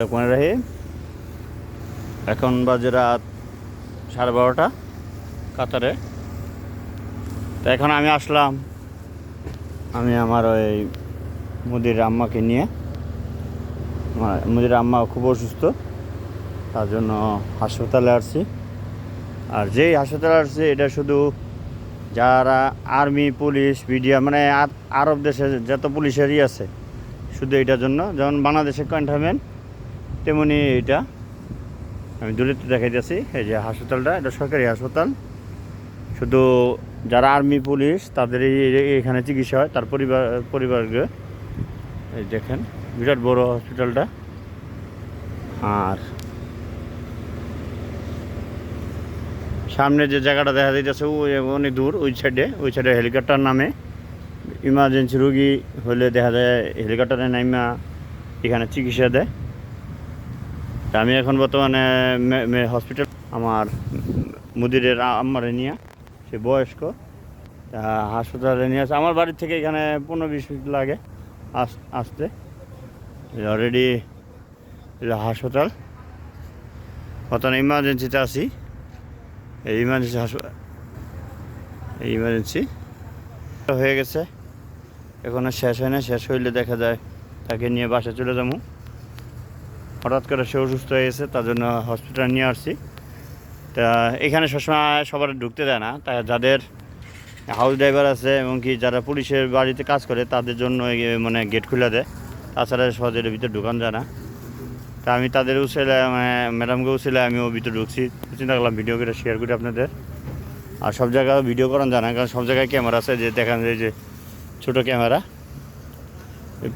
রহিম এখন বাজে রাত 12:30 কাতারে। তো এখন আমি আসলাম আমার ওই মুদির আম্মাকে নিয়ে। মুদির আম্মা খুব অসুস্থ, তার জন্য হাসপাতালে আসছি। আর যেই হাসপাতালে আসছে এটা শুধু যারা আর্মি, পুলিশ, বিডিআর মানে আরব দেশে যত পুলিশেরই আছে, শুধু এটার জন্য। যেমন বাংলাদেশের ক্যান্টনমেন্ট, তেমনি এইটা আমি দূরত্ব দেখাইতেছি। এই যে হাসপাতালটা, এটা সরকারি হাসপাতাল, শুধু যারা আর্মি, পুলিশ তাদেরই এখানে চিকিৎসা হয়, তার পরিবারকে। এই দেখেন বিরাট বড় হসপিটালটা। আর সামনে যে জায়গাটা দেখা যাইতেছে অনেক দূর, ওই সাইডে হেলিকপ্টার নামে। ইমার্জেন্সি রোগী হলে দেখা যায় হেলিকপ্টারে নাইমা এখানে চিকিৎসা দেয়। তা আমি এখন বর্তমানে হসপিটাল আমার মুদিরের আম্মারে নিয়ে, সে বয়স্ক, হাসপাতালে নিয়ে আসে। আমার বাড়ির থেকে এখানে 15-20 মিনিট লাগে আসতে। অলরেডি হাসপাতাল, বর্তমানে ইমার্জেন্সিতে আছি। এই ইমার্জেন্সি হয়ে গেছে, এখনও শেষ হয় না। শেষ হইলে দেখা যায় তাকে নিয়ে বাসায় চলে যাবো। হঠাৎ করে সে অসুস্থ হয়ে গেছে, তার জন্য হসপিটালে নিয়ে আসছি। তা এখানে সবসময় সবার ঢুকতে দেয় না, তাই যাদের হাউস ড্রাইভার আছে এবং কি যারা পুলিশের বাড়িতে কাজ করে তাদের জন্য মানে গেট খুলে দেয়, তাছাড়া সহজে ভিতরে ঢুকান যায় না। তা আমি তাদের উচিলে ম্যাডামকে উচিলে আমিও ভিতরে ঢুকছি। চিন্তা করলাম ভিডিও করে শেয়ার করি আপনাদের। আর সব জায়গায় ভিডিও করান যায় না, কারণ সব জায়গায় ক্যামেরা আছে, যে দেখান যায় যে ছোটো ক্যামেরা,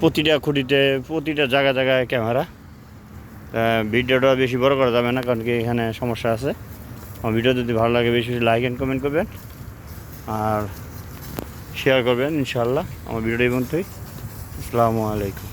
প্রতিটা খুঁটিতে প্রতিটা জায়গায় ক্যামেরা। ভিডিওটা বেশি বড় করা যাবে না, কারণ কি এখানে সমস্যা আছে। আমার ভিডিও যদি ভালো লাগে বেশি বেশি লাইক অ্যান্ড কমেন্ট করবেন আর শেয়ার করবেন ইনশাআল্লাহ। আমার ভিডিওটা এই পর্যন্তই। আসসালামু আলাইকুম।